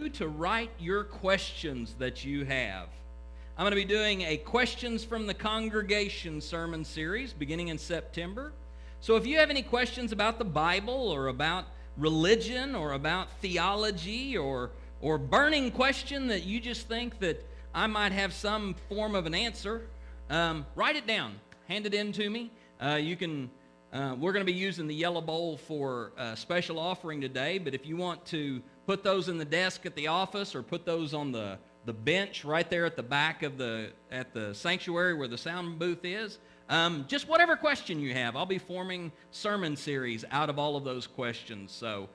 to write your questions that you have. I'm going to be doing a Questions from the Congregation sermon series beginning in September. So if you have any questions about the Bible or about religion or about theology or burning question that you just think that I might have some form of an answer, write it down. Hand it in to me. We're going to be using the yellow bowl for a special offering today, but if you want to put those in the desk at the office or put those on the bench right there at the back of the sanctuary where the sound booth is, just whatever question you have. I'll be forming sermon series out of all of those questions. So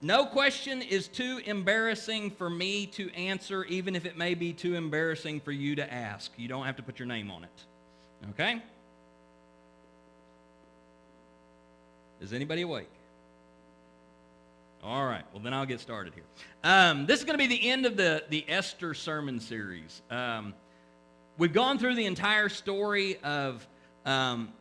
no question is too embarrassing for me to answer, even if it may be too embarrassing for you to ask. You don't have to put your name on it. Okay? Is anybody awake? All right, well then I'll get started here. This is going to be the end of the Esther sermon series. We've gone through the entire story of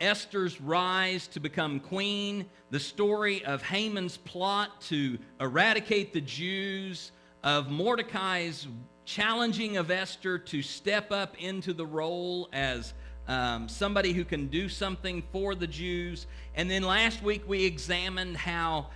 Esther's rise to become queen, the story of Haman's plot to eradicate the Jews, of Mordecai's challenging of Esther to step up into the role as somebody who can do something for the Jews. And then last week we examined how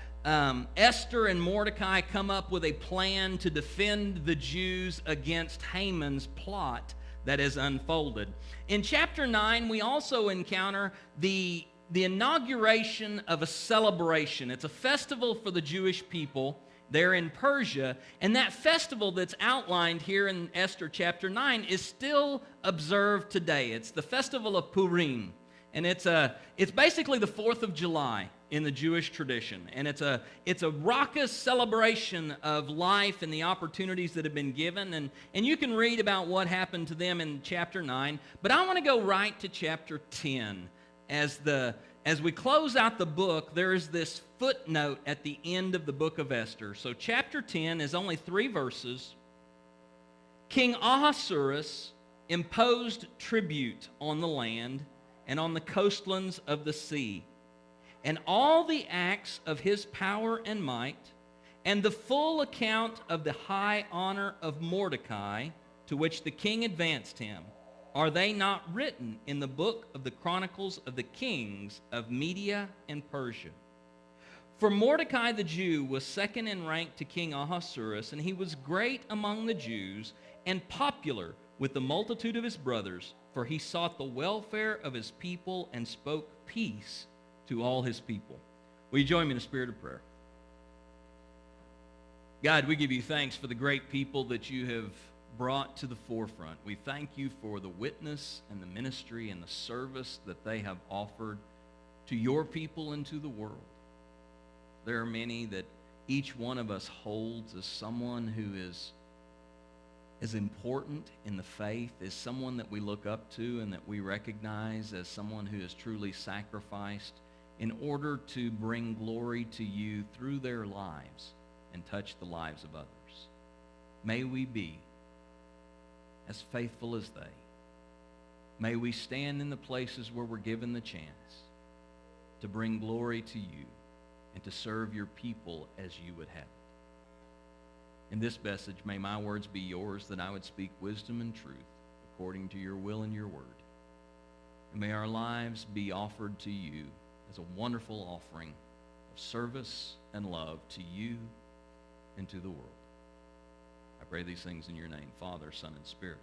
Esther and Mordecai come up with a plan to defend the Jews against Haman's plot that is unfolded. In chapter 9, we also encounter the inauguration of a celebration. It's a festival for the Jewish people there in Persia, and that festival that's outlined here in Esther chapter 9 is still observed today. It's the festival of Purim, and it's basically the 4th of July in the Jewish tradition, and it's a raucous celebration of life and the opportunities that have been given, and you can read about what happened to them in chapter 9, but I want to go right to chapter 10. As we close out the book, there is this footnote at the end of the book of Esther. So chapter 10 is only 3 verses. King Ahasuerus imposed tribute on the land and on the coastlands of the sea, and all the acts of his power and might, and the full account of the high honor of Mordecai, to which the king advanced him, are they not written in the book of the Chronicles of the Kings of Media and Persia? For Mordecai the Jew was second in rank to King Ahasuerus, and he was great among the Jews and popular with the multitude of his brothers, for he sought the welfare of his people and spoke peace to all his people. Will you join me in a spirit of prayer? God, we give you thanks for the great people that you have brought to the forefront. We thank you for the witness and the ministry and the service that they have offered to your people and to the world. There are many that each one of us holds as someone who is important in the faith, is someone that we look up to and that we recognize as someone who has truly sacrificed in order to bring glory to you through their lives and touch the lives of others. May we be as faithful as they. May we stand in the places where we're given the chance to bring glory to you and to serve your people as you would have it. In this message, may my words be yours, that I would speak wisdom and truth according to your will and your word. And may our lives be offered to you as a wonderful offering of service and love to you and to the world. I pray these things in your name, Father, Son, and Spirit.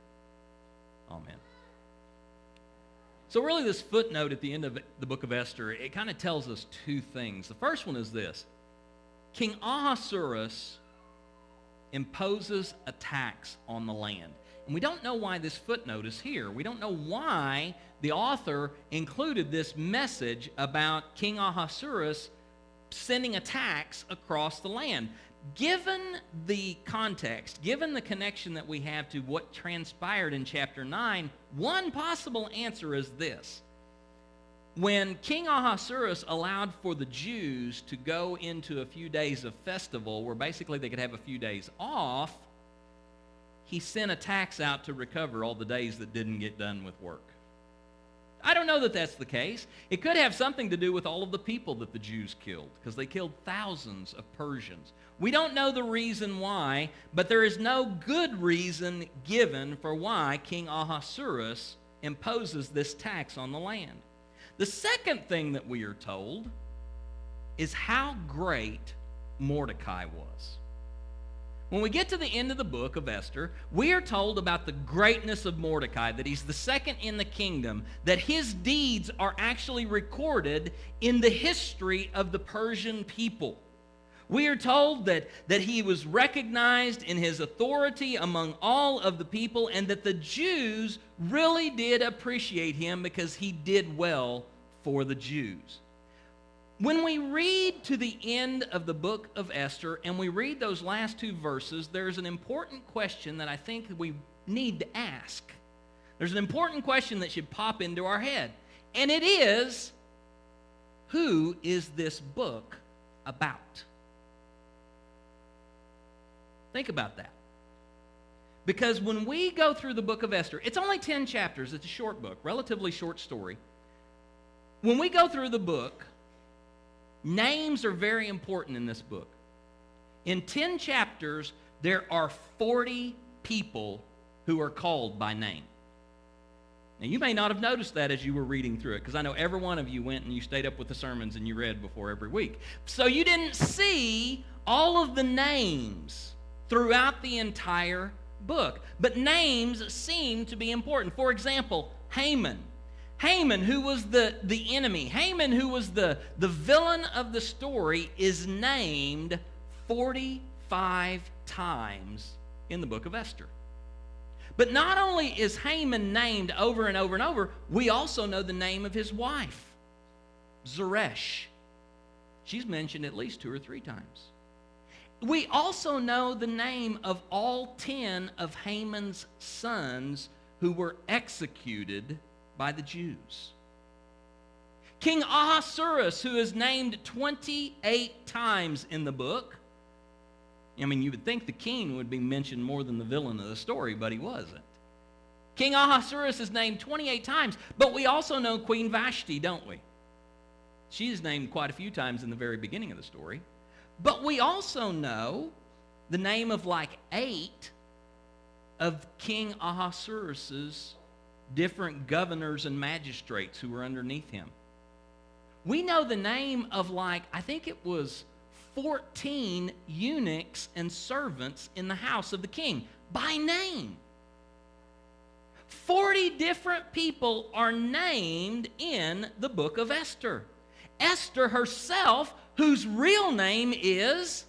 Amen. So really this footnote at the end of the book of Esther, it kind of tells us 2 things. The first one is this. King Ahasuerus imposes a tax on the land. And we don't know why this footnote is here. We don't know why the author included this message about King Ahasuerus sending a tax across the land. Given the context, given the connection that we have to what transpired in chapter 9, one possible answer is this. When King Ahasuerus allowed for the Jews to go into a few days of festival, where basically they could have a few days off, he sent a tax out to recover all the days that didn't get done with work. I don't know that that's the case. It could have something to do with all of the people that the Jews killed, because they killed thousands of Persians. We don't know the reason why, but there is no good reason given for why King Ahasuerus imposes this tax on the land. The second thing that we are told is how great Mordecai was. When we get to the end of the book of Esther, we are told about the greatness of Mordecai, that he's the second in the kingdom, that his deeds are actually recorded in the history of the Persian people. We are told that he was recognized in his authority among all of the people, and that the Jews really did appreciate him because he did well for the Jews. When we read to the end of the book of Esther and we read those last two verses, there's an important question that I think we need to ask. There's an important question that should pop into our head. And it is, who is this book about? Think about that. Because when we go through the book of Esther, it's only 10 chapters. It's a short book, relatively short story. When we go through the book, names are very important in this book. In 10 chapters, there are 40 people who are called by name. Now, you may not have noticed that as you were reading through it, because I know every one of you went and you stayed up with the sermons and you read before every week. So you didn't see all of the names throughout the entire book. But names seem to be important. For example, Haman. Haman, who was the enemy, Haman, who was the villain of the story, is named 45 times in the book of Esther. But not only is Haman named over and over and over, we also know the name of his wife, Zeresh. She's mentioned at least 2 or 3 times. We also know the name of all 10 of Haman's sons who were executed by the Jews. King Ahasuerus, who is named 28 times in the book. I mean, you would think the king would be mentioned more than the villain of the story, but he wasn't. King Ahasuerus is named 28 times, but we also know Queen Vashti, don't we? She is named quite a few times in the very beginning of the story. But we also know the name of like 8 of King Ahasuerus' different governors and magistrates who were underneath him. We know the name of like, I think it was 14 eunuchs and servants in the house of the king by name. 40 different people are named in the book of Esther. Esther herself, whose real name is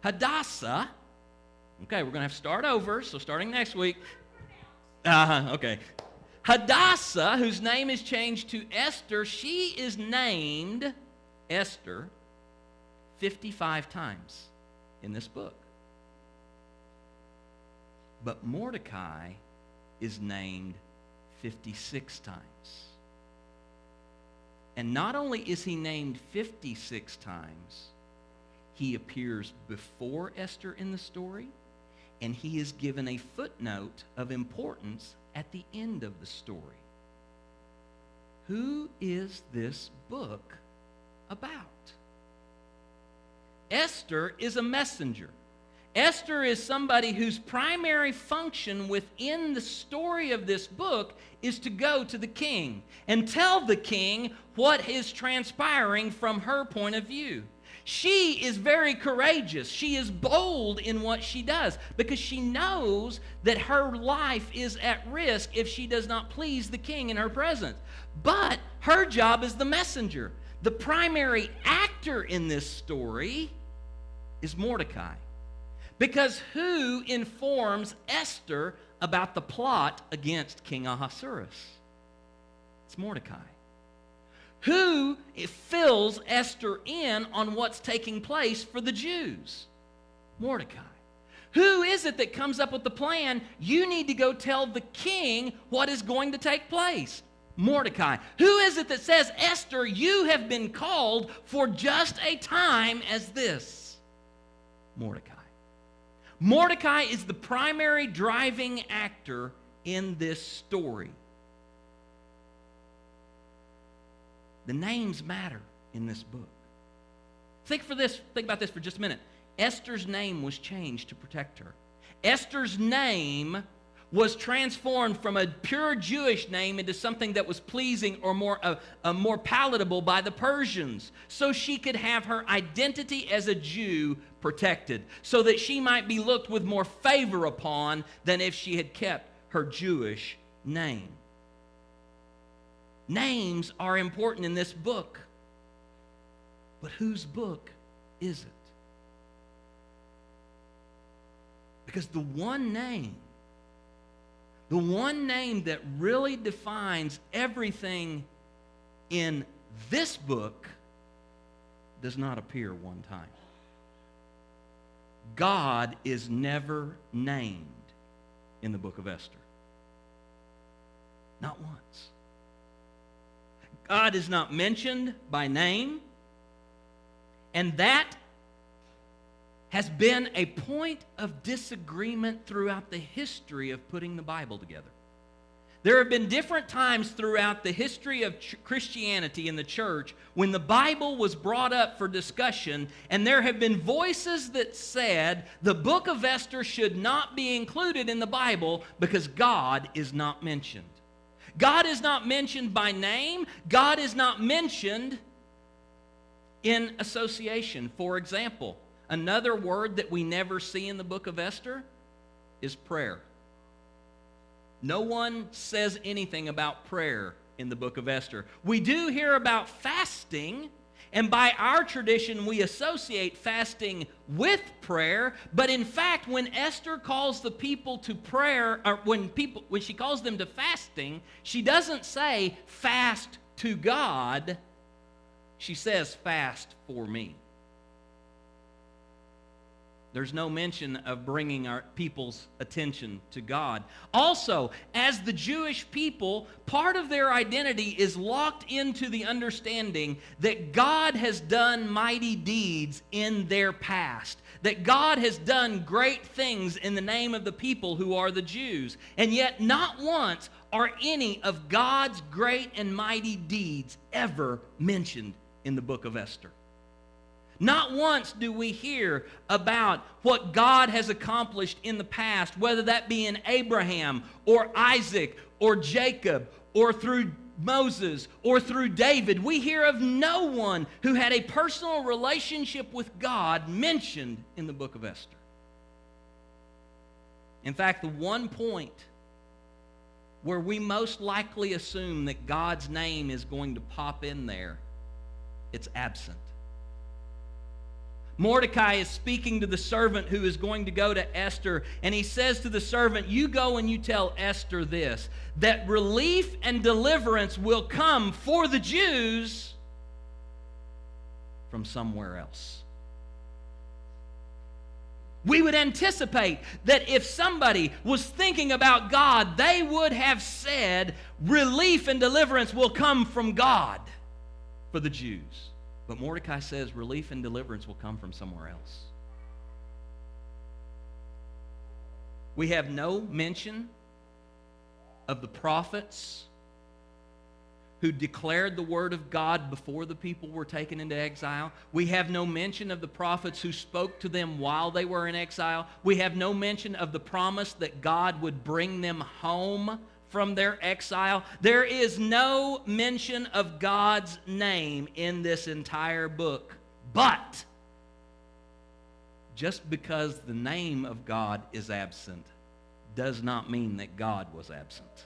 Hadassah. Okay, we're going to have to start over, so starting next week. Okay. Hadassah, whose name is changed to Esther, she is named Esther 55 times in this book. But Mordecai is named 56 times. And not only is he named 56 times, he appears before Esther in the story, and he is given a footnote of importance at the end of the story. Who is this book about? Esther is a messenger. Esther is somebody whose primary function within the story of this book is to go to the king and tell the king what is transpiring from her point of view. She is very courageous. She is bold in what she does because she knows that her life is at risk if she does not please the king in her presence. But her job is the messenger. The primary actor in this story is Mordecai. Because who informs Esther about the plot against King Ahasuerus? It's Mordecai. Who fills Esther in on what's taking place for the Jews? Mordecai. Who is it that comes up with the plan? You need to go tell the king what is going to take place. Mordecai. Who is it that says, Esther, you have been called for just a time as this? Mordecai. Mordecai is the primary driving actor in this story. The names matter in this book. Think about this for just a minute. Esther's name was changed to protect her. Esther's name was transformed from a pure Jewish name into something that was pleasing or more palatable by the Persians, so she could have her identity as a Jew protected, so that she might be looked with more favor upon than if she had kept her Jewish name. Names are important in this book, but whose book is it? Because the one name that really defines everything in this book does not appear one time. God is never named in the book of Esther. Not once. God is not mentioned by name, and that has been a point of disagreement throughout the history of putting the Bible together. There have been different times throughout the history of Christianity in the church when the Bible was brought up for discussion, and there have been voices that said the book of Esther should not be included in the Bible because God is not mentioned. God is not mentioned by name. God is not mentioned in association. For example, another word that we never see in the book of Esther is prayer. No one says anything about prayer in the book of Esther. We do hear about fasting, and by our tradition we associate fasting with prayer, but in fact when Esther calls the people to prayer, or when she calls them to fasting, she doesn't say fast to God, she says fast for me. There's no mention of bringing our people's attention to God. Also, as the Jewish people, part of their identity is locked into the understanding that God has done mighty deeds in their past, that God has done great things in the name of the people who are the Jews. And yet not once are any of God's great and mighty deeds ever mentioned in the book of Esther. Not once do we hear about what God has accomplished in the past, whether that be in Abraham or Isaac or Jacob or through Moses or through David. We hear of no one who had a personal relationship with God mentioned in the book of Esther. In fact, the one point where we most likely assume that God's name is going to pop in there, it's absent. Mordecai is speaking to the servant who is going to go to Esther, and he says to the servant, you go and you tell Esther this, that relief and deliverance will come for the Jews from somewhere else. We would anticipate that if somebody was thinking about God, they would have said, relief and deliverance will come from God for the Jews. But Mordecai says relief and deliverance will come from somewhere else. We have no mention of the prophets who declared the word of God before the people were taken into exile. We have no mention of the prophets who spoke to them while they were in exile. We have no mention of the promise that God would bring them home from their exile. There is no mention of God's name in this entire book. But just because the name of God is absent does not mean that God was absent.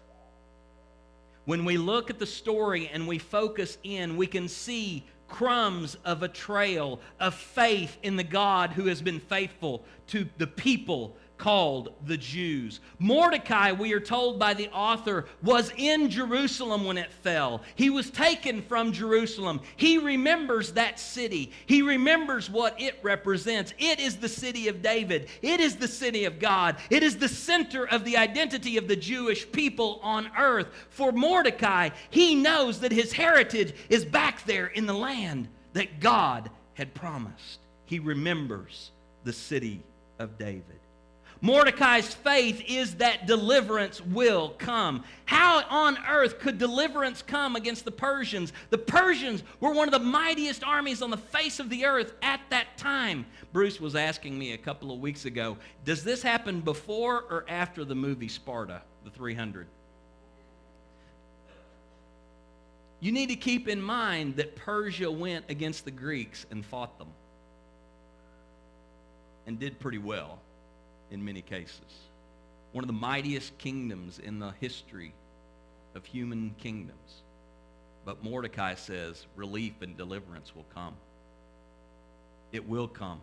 When we look at the story and we focus in, we can see crumbs of a trail of faith in the God who has been faithful to the people called the Jews. Mordecai, we are told by the author, was in Jerusalem when it fell. He was taken from Jerusalem. He remembers that city. He remembers what it represents. It is the city of David. It is the city of God. It is the center of the identity of the Jewish people on earth. For Mordecai, he knows that his heritage is back there in the land that God had promised. He remembers the city of David. Mordecai's faith is that deliverance will come. How on earth could deliverance come against the Persians? The Persians were one of the mightiest armies on the face of the earth at that time. Bruce was asking me a couple of weeks ago, does this happen before or after the movie Sparta, the 300? You need to keep in mind that Persia went against the Greeks and fought them and did pretty well in many cases. One of the mightiest kingdoms in the history of human kingdoms. But Mordecai says relief and deliverance will come. It will come.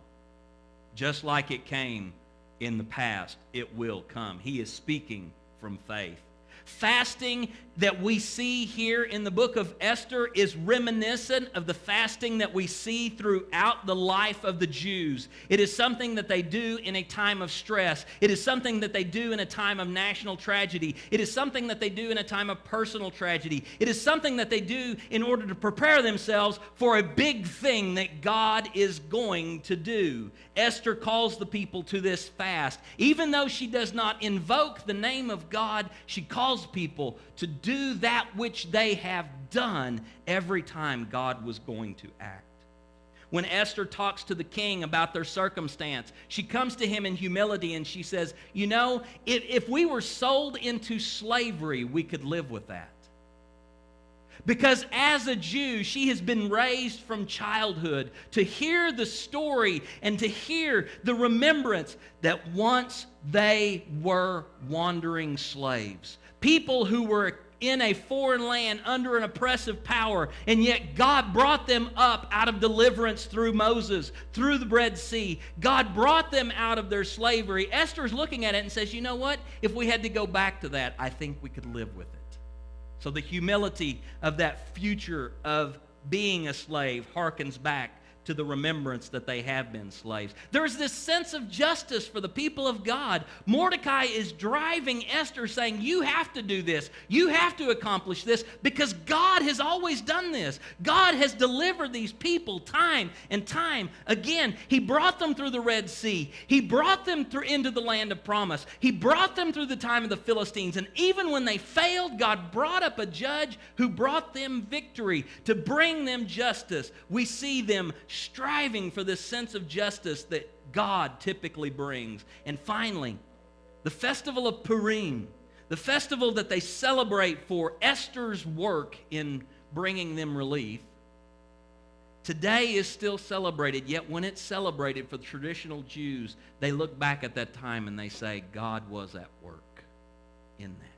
Just like it came in the past, it will come. He is speaking from faith. Fasting that we see here in the book of Esther is reminiscent of the fasting that we see throughout the life of the Jews. It is something that they do in a time of stress. It is something that they do in a time of national tragedy. It is something that they do in a time of personal tragedy. It is something that they do in order to prepare themselves for a big thing that God is going to do. Esther calls the people to this fast. Even though she does not invoke the name of God, she calls people to do that which they have done every time God was going to act. When Esther talks to the king about their circumstance, she comes to him in humility and she says, you know, if we were sold into slavery, we could live with that. Because as a Jew, she has been raised from childhood to hear the story and to hear the remembrance that once they were wandering slaves. People who were in a foreign land under an oppressive power, and yet God brought them up out of deliverance through Moses, through the Red Sea. God brought them out of their slavery. Esther's looking at it and says, you know what? If we had to go back to that, I think we could live with it. So the humility of that future of being a slave harkens back to the remembrance that they have been slaves. There's this sense of justice for the people of God. Mordecai is driving Esther saying, you have to do this. You have to accomplish this because God has always done this. God has delivered these people time and time again. He brought them through the Red Sea. He brought them into the land of promise. He brought them through the time of the Philistines. And even when they failed, God brought up a judge who brought them victory to bring them justice. We see them striving for this sense of justice that God typically brings. And finally, the festival of Purim, the festival that they celebrate for Esther's work in bringing them relief, today is still celebrated. Yet when it's celebrated for the traditional Jews, they look back at that time and they say, God was at work in that.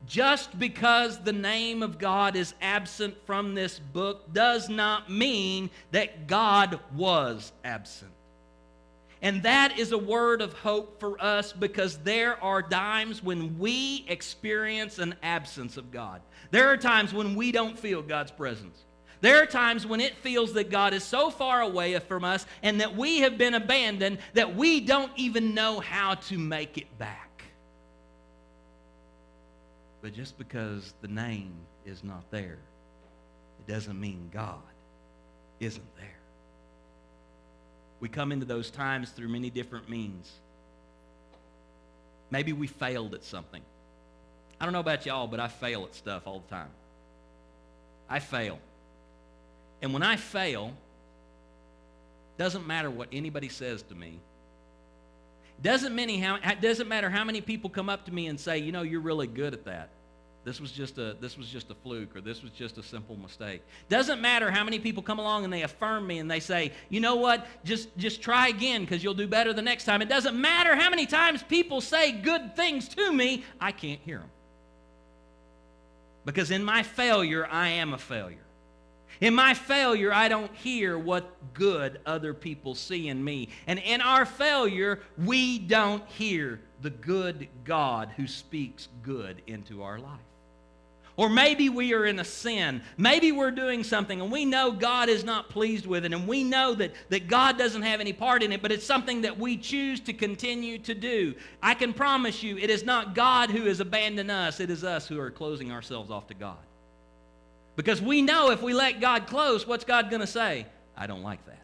Just because the name of God is absent from this book does not mean that God was absent. And that is a word of hope for us because there are times when we experience an absence of God. There are times when we don't feel God's presence. There are times when it feels that God is so far away from us and that we have been abandoned that we don't even know how to make it back. But just because the name is not there, it doesn't mean God isn't there. We come into those times through many different means. Maybe we failed at something. I don't know about y'all, but I fail at stuff all the time. I fail. And when I fail, it doesn't matter what anybody says to me. It doesn't matter how many people come up to me and say, you know, you're really good at that. This was just a fluke, or this was just a simple mistake. Doesn't matter how many people come along and they affirm me and they say, you know what, just try again because you'll do better the next time. It doesn't matter how many times people say good things to me, I can't hear them. Because in my failure, I am a failure. In my failure, I don't hear what good other people see in me. And in our failure, we don't hear the good God who speaks good into our life. Or maybe we are in a sin. Maybe we're doing something and we know God is not pleased with it, and we know that God doesn't have any part in it, but it's something that we choose to continue to do. I can promise you it is not God who has abandoned us. It is us who are closing ourselves off to God. Because we know if we let God close, what's God going to say? I don't like that.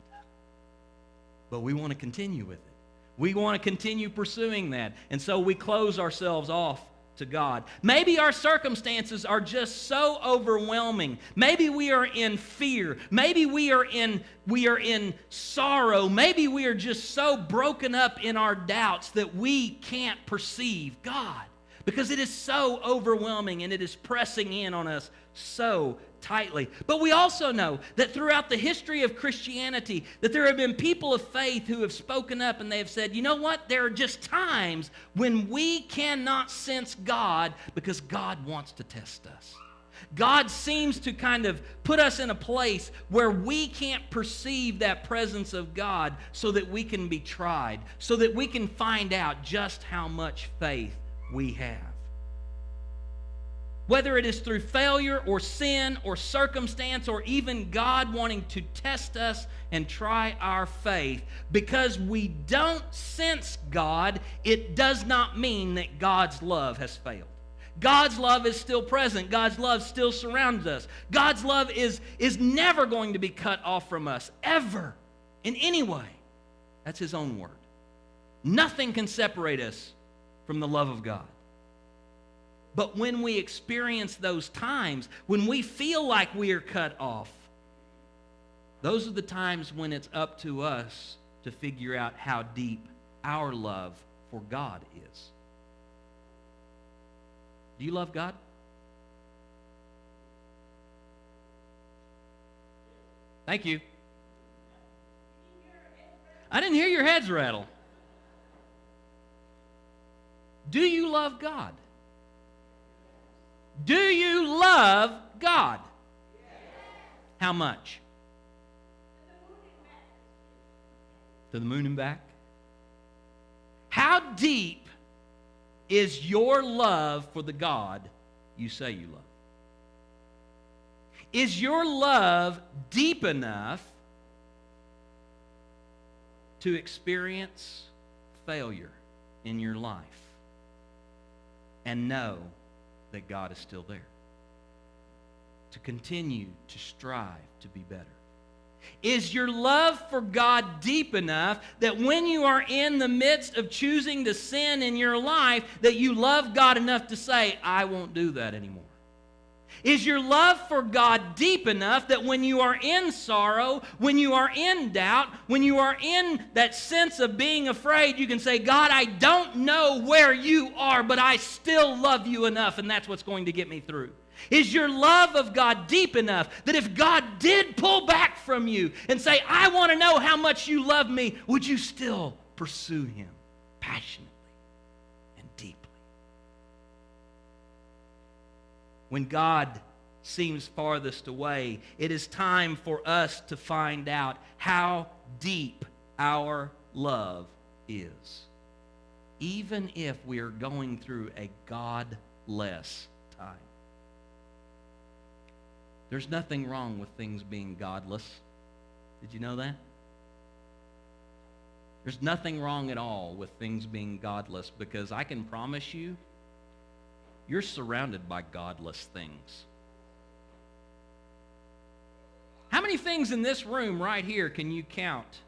But we want to continue with it. We want to continue pursuing that. And so we close ourselves off to God. Maybe our circumstances are just so overwhelming. Maybe we are in fear. Maybe we are in sorrow. Maybe we are just so broken up in our doubts that we can't perceive God, because it is so overwhelming and it is pressing in on us so tightly. But we also know that throughout the history of Christianity, that there have been people of faith who have spoken up and they have said, you know what? There are just times when we cannot sense God because God wants to test us. God seems to kind of put us in a place where we can't perceive that presence of God, so that we can be tried, so that we can find out just how much faith we have. Whether it is through failure or sin or circumstance or even God wanting to test us and try our faith, because we don't sense God, it does not mean that God's love has failed. God's love is still present. God's love still surrounds us. God's love is never going to be cut off from us, ever, in any way. That's His own word. Nothing can separate us from the love of God. But when we experience those times, when we feel like we are cut off, those are the times when it's up to us to figure out how deep our love for God is. Do you love God? Thank you. I didn't hear your heads rattle. Do you love God? Do you love God? Yes. How much? To the moon and back. How deep is your love for the God you say you love? Is your love deep enough to experience failure in your life and know that God is still there? To continue to strive to be better. Is your love for God deep enough that when you are in the midst of choosing to sin in your life, that you love God enough to say, I won't do that anymore? Is your love for God deep enough that when you are in sorrow, when you are in doubt, when you are in that sense of being afraid, you can say, God, I don't know where you are, but I still love you enough, and that's what's going to get me through? Is your love of God deep enough that if God did pull back from you and say, I want to know how much you love me, would you still pursue Him passionately and deeply? When God seems farthest away, it is time for us to find out how deep our love is, even if we are going through a godless time. There's nothing wrong with things being godless. Did you know that? There's nothing wrong at all with things being godless, because I can promise you, you're surrounded by godless things. How many things in this room right here can you count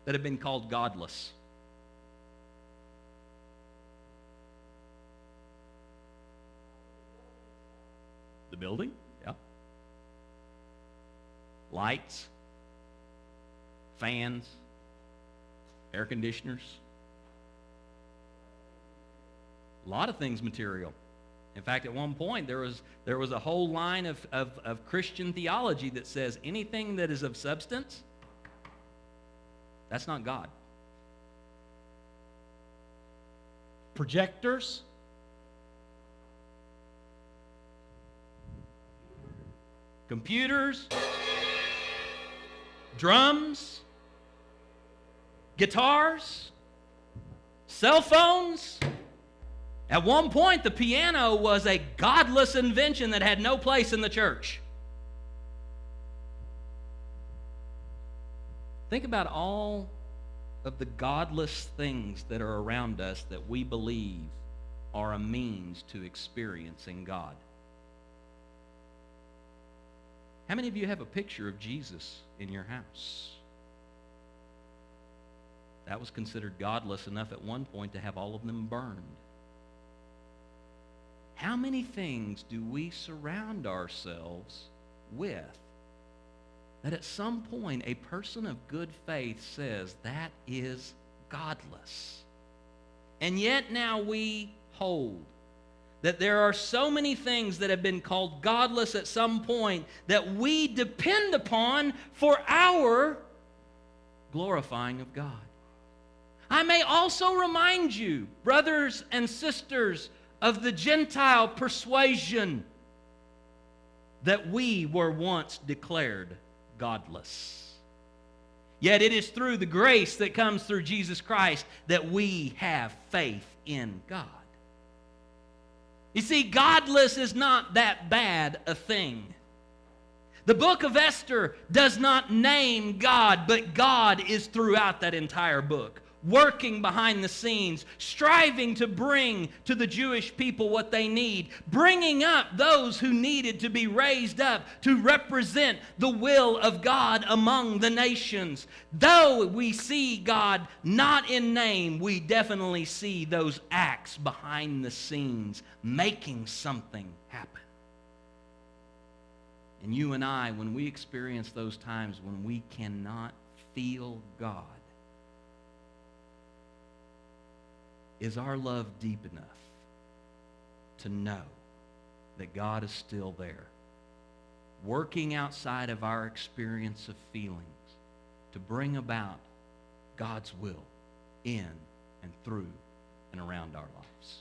that have been called godless? The building? Yeah. Lights, fans, air conditioners. A lot of things material. In fact, at one point, there was a whole line of Christian theology that says anything that is of substance, that's not God. Projectors, computers, drums, guitars, cell phones. At one point, the piano was a godless invention that had no place in the church. Think about all of the godless things that are around us that we believe are a means to experiencing God. How many of you have a picture of Jesus in your house? That was considered godless enough at one point to have all of them burned. How many things do we surround ourselves with that at some point a person of good faith says that is godless? And yet now we hold that there are so many things that have been called godless at some point that we depend upon for our glorifying of God. I may also remind you, brothers and sisters, of the Gentile persuasion that we were once declared godless. Yet it is through the grace that comes through Jesus Christ that we have faith in God. You see, godless is not that bad a thing. The book of Esther does not name God, but God is throughout that entire book, working behind the scenes, striving to bring to the Jewish people what they need, bringing up those who needed to be raised up to represent the will of God among the nations. Though we see God not in name, we definitely see those acts behind the scenes making something happen. And you and I, when we experience those times when we cannot feel God, is our love deep enough to know that God is still there, working outside of our experience of feelings to bring about God's will in and through and around our lives?